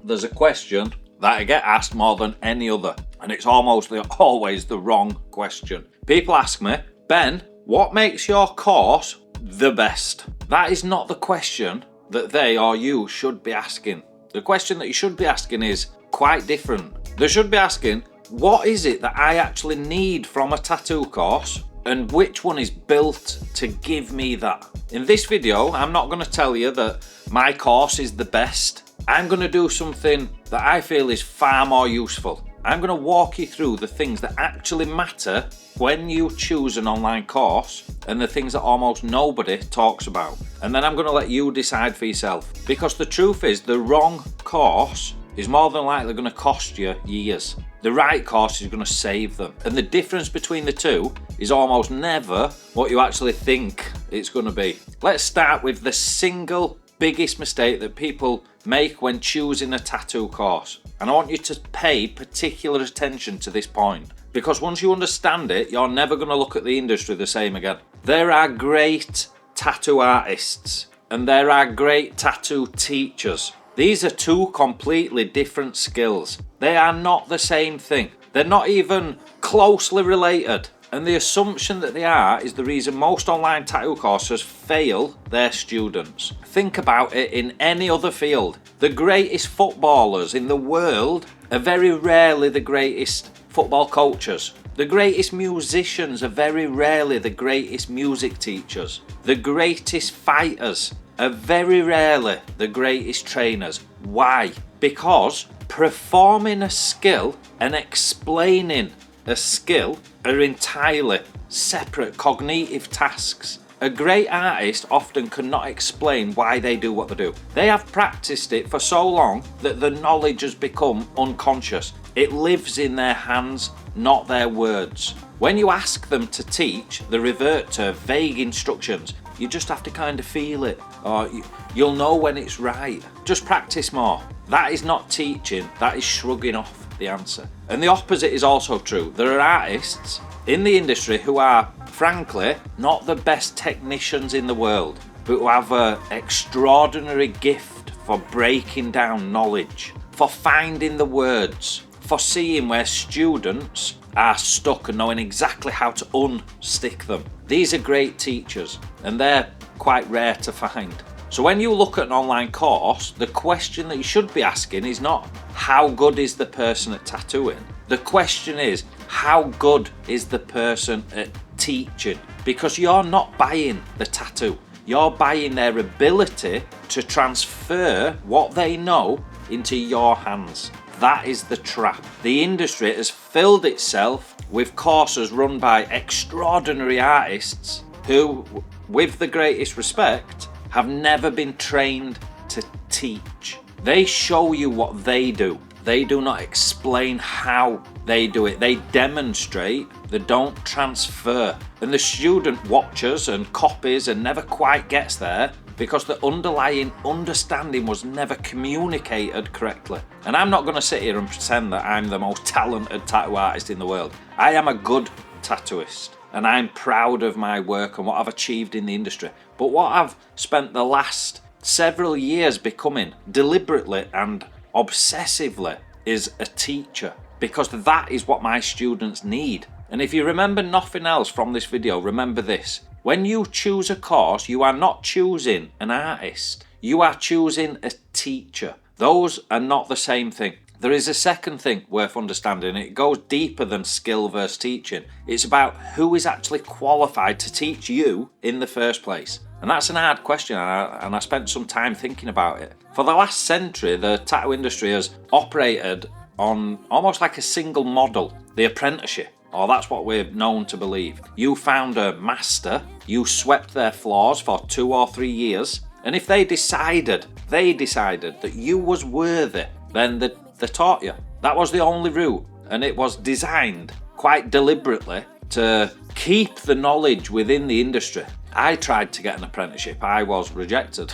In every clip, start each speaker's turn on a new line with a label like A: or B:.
A: there's a question that I get asked more than any other, and it's always the wrong question. People ask me, Ben, what makes your course the best? That is not the question that they or you should be asking. The question that you should be asking is quite different. They should be asking, what is it that I actually need from a tattoo course, and which one is built to give me that? In this video, I'm not going to tell you that my course is the best. I'm going to do something that I feel is far more useful. I'm going to walk you through the things that actually matter when you choose an online course and the things that almost nobody talks about. And then I'm going to let you decide for yourself. Because the truth is, the wrong course is more than likely going to cost you years. The right course is going to save them. And the difference between the two is almost never what you actually think it's going to be. Let's start with the single biggest mistake that people make when choosing a tattoo course. And I want you to pay particular attention to this point, because once you understand it, you're never going to look at the industry the same again. There are great tattoo artists and there are great tattoo teachers. These are two completely different skills. They are not the same thing. They're not even closely related. And the assumption that they are is the reason most online tattoo courses fail their students. Think about it in any other field. The greatest footballers in the world are very rarely the greatest football coaches. The greatest musicians are very rarely the greatest music teachers. The greatest fighters are very rarely the greatest trainers. Why? Because performing a skill and explaining a skill are entirely separate cognitive tasks. A great artist often cannot explain why they do what they do. They have practiced it for so long that the knowledge has become unconscious. It lives in their hands, not their words. When you ask them to teach, they revert to vague instructions. You just have to kind of feel it, or you'll know when it's right. Just practice more. That is not teaching, that is shrugging off the answer. And the opposite is also true. There are artists in the industry who are, frankly, not the best technicians in the world, but who have an extraordinary gift for breaking down knowledge, for finding the words, for seeing where students are stuck and knowing exactly how to unstick them. These are great teachers, and they're quite rare to find. So when you look at an online course, the question that you should be asking is not how good is the person at tattooing. The question is, how good is the person at teaching? Because you're not buying the tattoo. You're buying their ability to transfer what they know into your hands. That is the trap. The industry has filled itself with courses run by extraordinary artists who, with the greatest respect, have never been trained to teach. They show you what they do. They do not explain how they do it. They demonstrate, they don't transfer. And the student watches and copies and never quite gets there because the underlying understanding was never communicated correctly. And I'm not going to sit here and pretend that I'm the most talented tattoo artist in the world. I am a good tattooist, and I'm proud of my work and what I've achieved in the industry. But what I've spent the last several years becoming, deliberately and obsessively, is a teacher, because that is what my students need. And if you remember nothing else from this video, remember this. When you choose a course, you are not choosing an artist. You are choosing a teacher. Those are not the same thing. There is a second thing worth understanding. It goes deeper than skill versus teaching. It's about who is actually qualified to teach you in the first place. And that's an hard question, and I spent some time thinking about it. For the last century, the tattoo industry has operated on almost like a single model, the apprenticeship. Or that's what we're known to believe. You found a master, you swept their floors for 2 or 3 years, and if they decided that you was worthy, then they taught you. That was the only route, and it was designed quite deliberately to keep the knowledge within the industry. I tried to get an apprenticeship, I was rejected.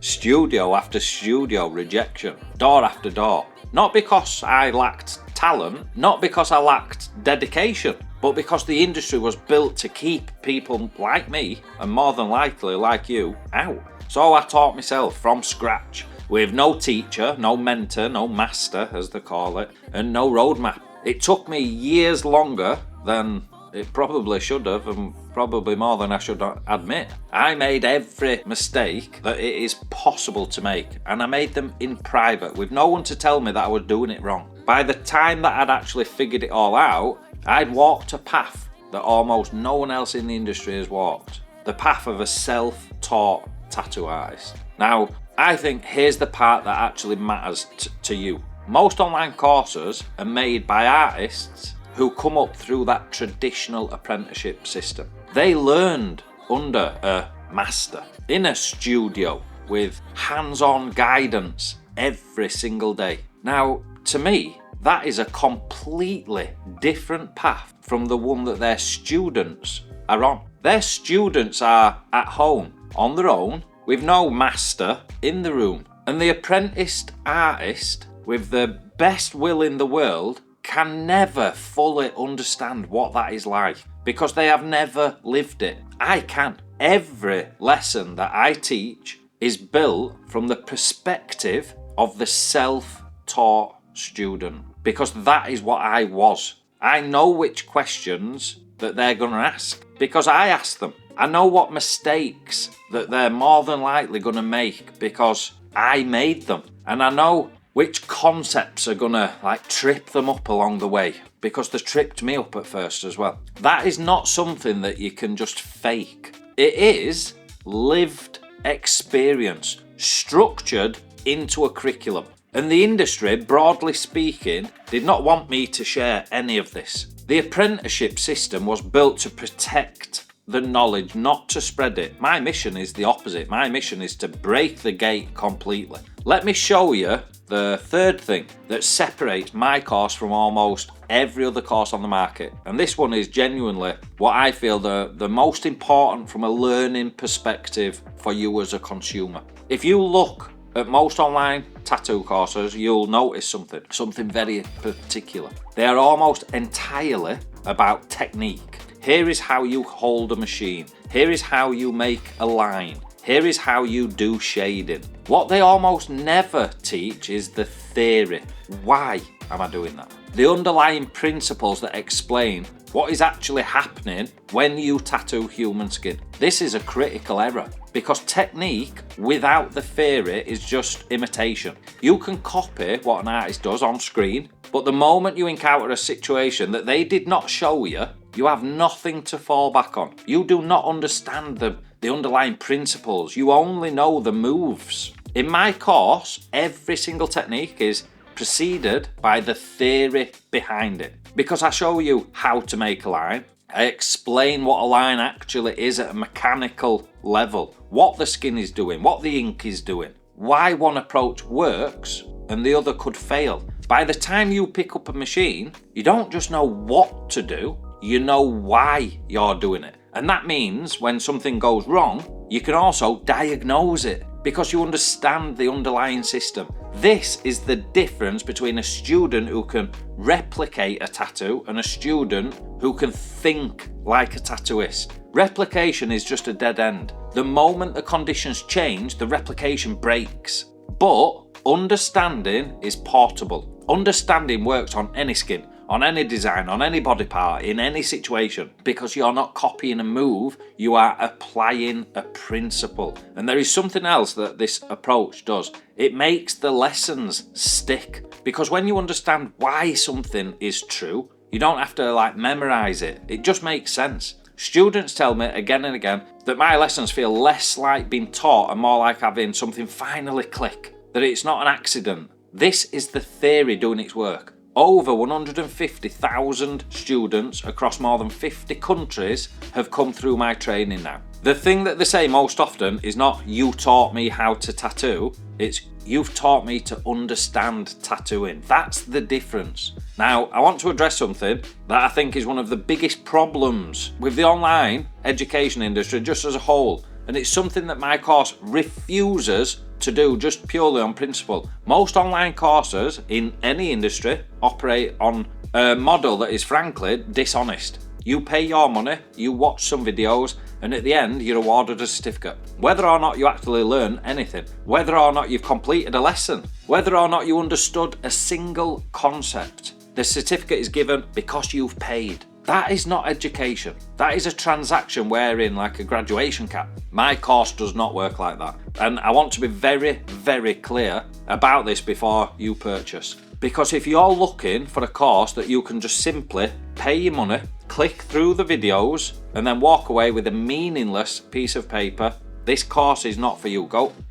A: Studio after studio rejection, door after door. Not because I lacked talent, not because I lacked dedication, but because the industry was built to keep people like me, and more than likely like you, out. So I taught myself from scratch. with no teacher, no mentor, no master as they call it, and no roadmap. It took me years longer than it probably should have, and probably more than I should admit. I made every mistake that it is possible to make, and I made them in private with no one to tell me that I was doing it wrong. By the time that I'd actually figured it all out, I'd walked a path that almost no one else in the industry has walked. The path of a self-taught tattoo artist. Now, I think here's the part that actually matters to you. Most online courses are made by artists who come up through that traditional apprenticeship system. They learned under a master, in a studio, with hands-on guidance every single day. Now, to me, that is a completely different path from the one that their students are on. Their students are at home, on their own, with no master in the room. And the apprenticed artist, with the best will in the world, can never fully understand what that is like because they have never lived it. I can. Every lesson that I teach is built from the perspective of the self-taught student because that is what I was. I know which questions that they're going to ask because I asked them. I know what mistakes that they're more than likely going to make because I made them. And I know which concepts are gonna trip them up along the way because they tripped me up at first as well. That is not something that you can just fake. It is lived experience structured into a curriculum. And the industry, broadly speaking, did not want me to share any of this. The apprenticeship system was built to protect the knowledge, not to spread it. My mission is the opposite. My mission is to break the gate completely. Let me show you the third thing that separates my course from almost every other course on the market. And this one is genuinely what I feel the most important from a learning perspective for you as a consumer. If you look at most online tattoo courses, you'll notice something very particular. They are almost entirely about technique. Here is how you hold a machine. Here is how you make a line. Here is how you do shading. What they almost never teach is the theory. Why am I doing that? The underlying principles that explain what is actually happening when you tattoo human skin. This is a critical error because technique without the theory is just imitation. You can copy what an artist does on screen, but the moment you encounter a situation that they did not show you, you have nothing to fall back on. You do not understand the underlying principles. You only know the moves. In my course, every single technique is preceded by the theory behind it. Because I show you how to make a line, I explain what a line actually is at a mechanical level, what the skin is doing, what the ink is doing, why one approach works and the other could fail. By the time you pick up a machine, you don't just know what to do, you know why you're doing it. And that means when something goes wrong, you can also diagnose it because you understand the underlying system. This is the difference between a student who can replicate a tattoo and a student who can think like a tattooist. Replication is just a dead end. The moment the conditions change, the replication breaks. But understanding is portable. Understanding works on any skin, on any design, on any body part, in any situation, because you're not copying a move, you are applying a principle. And there is something else that this approach does. It makes the lessons stick, because when you understand why something is true, you don't have to memorize it. It just makes sense. Students tell me again and again that my lessons feel less like being taught and more like having something finally click, that it's not an accident. This is the theory doing its work. Over 150,000 students across more than 50 countries have come through my training now. The thing that they say most often is not "you taught me how to tattoo," it's "you've taught me to understand tattooing." That's the difference. Now, I want to address something that I think is one of the biggest problems with the online education industry just as a whole, and it's something that my course refuses to do just purely on principle. Most online courses in any industry operate on a model that is frankly dishonest. You pay your money, you watch some videos, and at the end you're awarded a certificate. Whether or not you actually learn anything, whether or not you've completed a lesson, whether or not you understood a single concept, the certificate is given because you've paid. That is not education. That is a transaction wearing like a graduation cap. My course does not work like that. And I want to be very, very clear about this before you purchase. Because if you're looking for a course that you can just simply pay your money, click through the videos, and then walk away with a meaningless piece of paper, this course is not for you.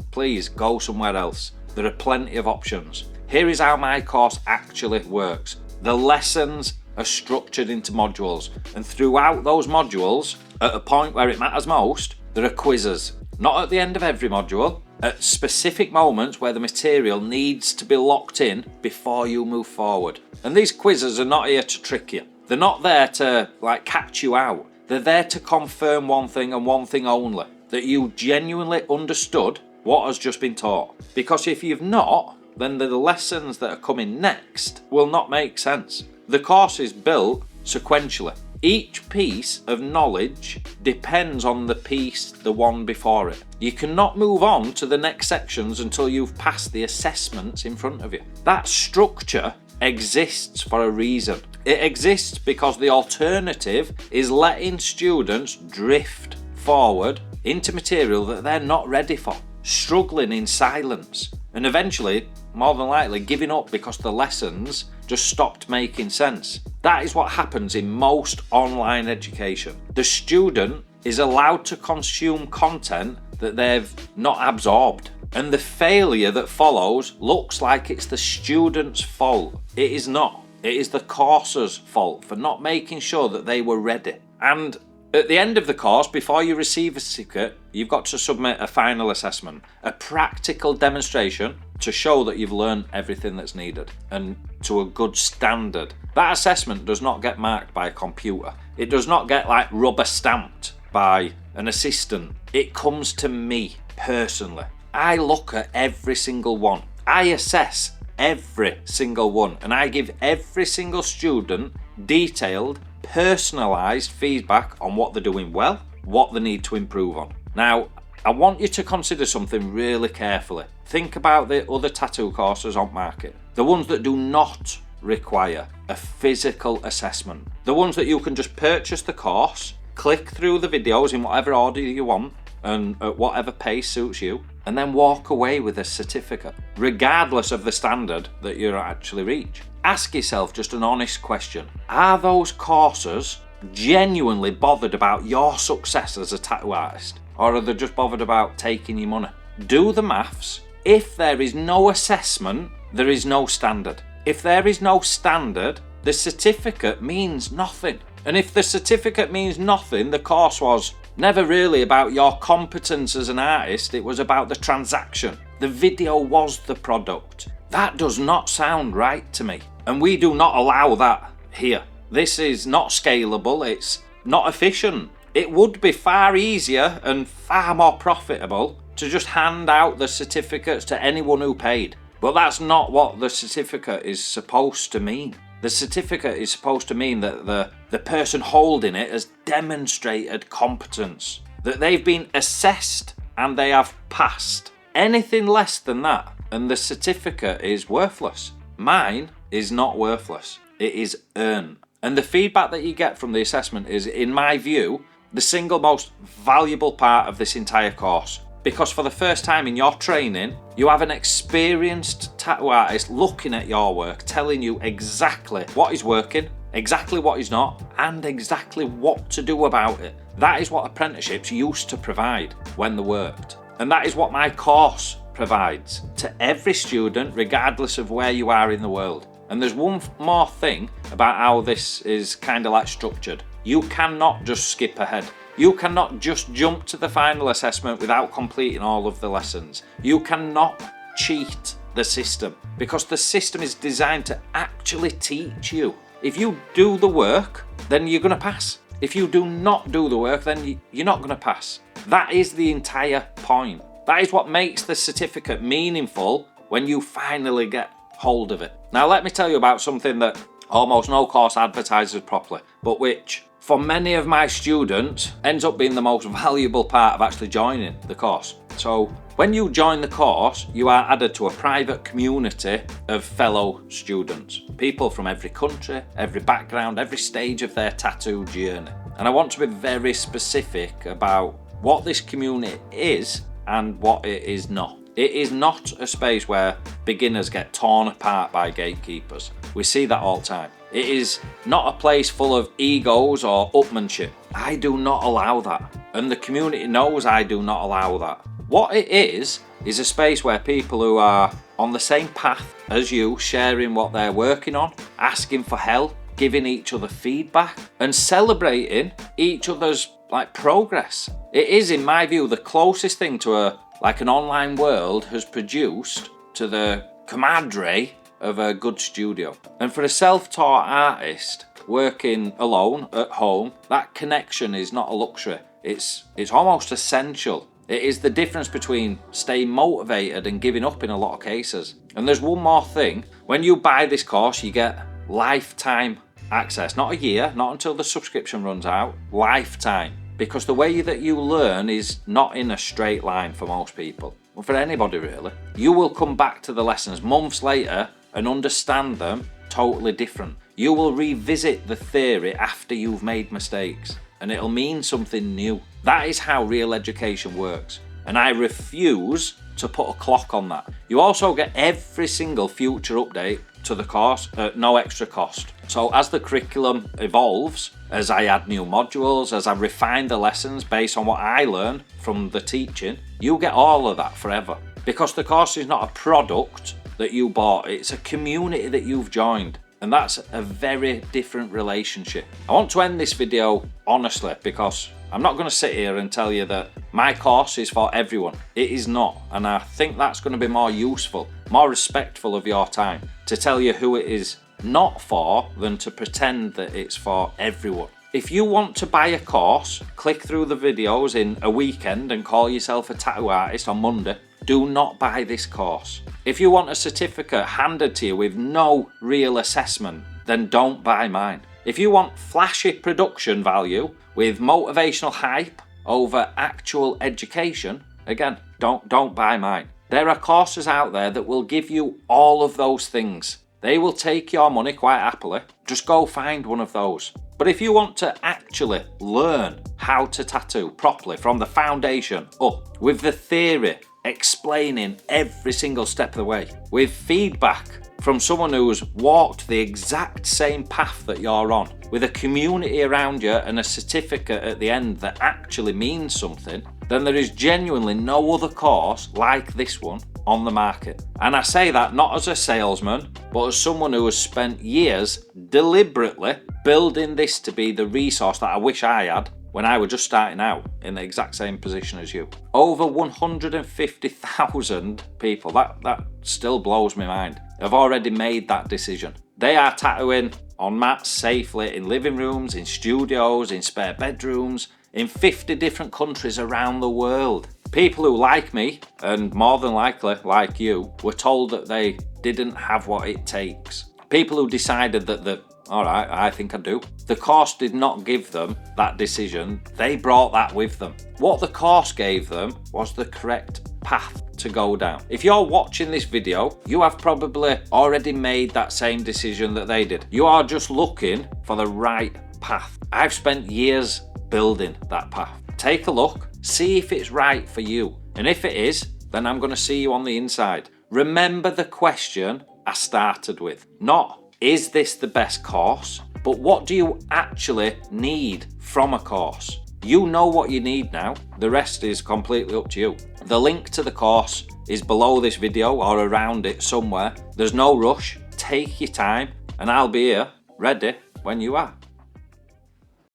A: Please go somewhere else. There are plenty of options. Here is how my course actually works. The lessons are structured into modules, and throughout those modules, at a point where it matters most, there are quizzes. Not at the end of every module, at specific moments where the material needs to be locked in before you move forward. And these quizzes are not here to trick you. They're not there to catch you out. They're there to confirm one thing and one thing only, that you genuinely understood what has just been taught. Because if you've not, then the lessons that are coming next will not make sense. The course is built sequentially. Each piece of knowledge depends on the one before it. You cannot move on to the next sections until you've passed the assessments in front of you. That structure exists for a reason. It exists because the alternative is letting students drift forward into material that they're not ready for, struggling in silence, and eventually, more than likely, giving up because the lessons just stopped making sense. That is what happens in most online education. The student is allowed to consume content that they've not absorbed, and the failure that follows looks like it's the student's fault. It is not. It is the course's fault for not making sure that they were ready. And at the end of the course, before you receive a certificate, you've got to submit a final assessment, a practical demonstration to show that you've learned everything that's needed and to a good standard. That assessment does not get marked by a computer. It does not get rubber stamped by an assistant. It comes to me personally. I look at every single one. I assess every single one, and I give every single student detailed, personalised feedback on what they're doing well, what they need to improve on. Now, I want you to consider something really carefully. Think about the other tattoo courses on market. The ones that do not require a physical assessment. The ones that you can just purchase the course, click through the videos in whatever order you want and at whatever pace suits you, and then walk away with a certificate, regardless of the standard that you actually reach. Ask yourself just an honest question. Are those courses genuinely bothered about your success as a tattoo artist? Or are they just bothered about taking your money? Do the maths. If there is no assessment, there is no standard. If there is no standard, the certificate means nothing. And if the certificate means nothing, the course was never really about your competence as an artist, it was about the transaction. The video was the product. That does not sound right to me. And we do not allow that here. This is not scalable, it's not efficient. It would be far easier and far more profitable to just hand out the certificates to anyone who paid. But that's not what the certificate is supposed to mean. The certificate is supposed to mean that the person holding it has demonstrated competence, that they've been assessed and they have passed. Anything less than that, and the certificate is worthless. Mine is not worthless. It is earned. And the feedback that you get from the assessment is, in my view, the single most valuable part of this entire course. Because for the first time in your training, you have an experienced tattoo artist looking at your work, telling you exactly what is working, exactly what is not, and exactly what to do about it. That is what apprenticeships used to provide when they worked. And that is what my course provides to every student, regardless of where you are in the world. And there's one more thing about how this is kind of structured. You cannot just skip ahead. You cannot just jump to the final assessment without completing all of the lessons. You cannot cheat the system, because the system is designed to actually teach you. If you do the work, then you're going to pass. If you do not do the work, then you're not going to pass. That is the entire point. That is what makes the certificate meaningful when you finally get hold of it. Now let me tell you about something that almost no course advertises properly, but which for many of my students, ends up being the most valuable part of actually joining the course. So when you join the course, you are added to a private community of fellow students, people from every country, every background, every stage of their tattoo journey. And I want to be very specific about what this community is and what it is not. It is not a space where beginners get torn apart by gatekeepers. We see that all the time. It is not a place full of egos or upmanship. I do not allow that. And the community knows I do not allow that. What it is a space where people who are on the same path as you, sharing what they're working on, asking for help, giving each other feedback, and celebrating each other's progress. It is, in my view, the closest thing to an online world has produced to the camaraderie of a good studio. And for a self-taught artist working alone at home, that connection is not a luxury. It's almost essential. It is the difference between staying motivated and giving up in a lot of cases. And there's one more thing. When you buy this course, you get lifetime access. Not a year, not until the subscription runs out. Lifetime. Because the way that you learn is not in a straight line for most people. Well, for anybody really. You will come back to the lessons months later and understand them totally different. You will revisit the theory after you've made mistakes, and it'll mean something new. That is how real education works, and I refuse to put a clock on that. You also get every single future update to the course at no extra cost. So as the curriculum evolves, as I add new modules, as I refine the lessons based on what I learn from the teaching, you get all of that forever. Because the course is not a product that you bought, it's a community that you've joined. And that's a very different relationship. I want to end this video honestly, because I'm not going to sit here and tell you that my course is for everyone. It is not. And I think that's going to be more useful, more respectful of your time, to tell you who it is not for than to pretend that it's for everyone. If you want to buy a course, click through the videos in a weekend and call yourself a tattoo artist on Monday. Do not buy this course. If you want a certificate handed to you with no real assessment, then don't buy mine. If you want flashy production value with motivational hype over actual education, again, don't buy mine. There are courses out there that will give you all of those things. They will take your money quite happily. Just go find one of those. But if you want to actually learn how to tattoo properly from the foundation up, with the theory explaining every single step of the way, with feedback from someone who's walked the exact same path that you're on, with a community around you and a certificate at the end that actually means something, then there is genuinely no other course like this one on the market. And I say that not as a salesman, but as someone who has spent years deliberately building this to be the resource that I wish I had when I was just starting out in the exact same position as you. Over 150,000 people, that still blows my mind, have already made that decision. They are tattooing on mats safely in living rooms, in studios, in spare bedrooms, in 50 different countries around the world. People who, like me, and more than likely like you, were told that they didn't have what it takes. People who decided that alright, I think I do. The course did not give them that decision, they brought that with them. What the course gave them was the correct path to go down. If you're watching this video, you have probably already made that same decision that they did. You are just looking for the right path. I've spent years building that path. Take a look, see if it's right for you. And if it is, then I'm going to see you on the inside. Remember the question I started with. Not, is this the best course? But what do you actually need from a course? You know what you need now. The rest is completely up to you. The link to the course is below this video or around it somewhere. There's no rush. Take your time and I'll be here ready when you are.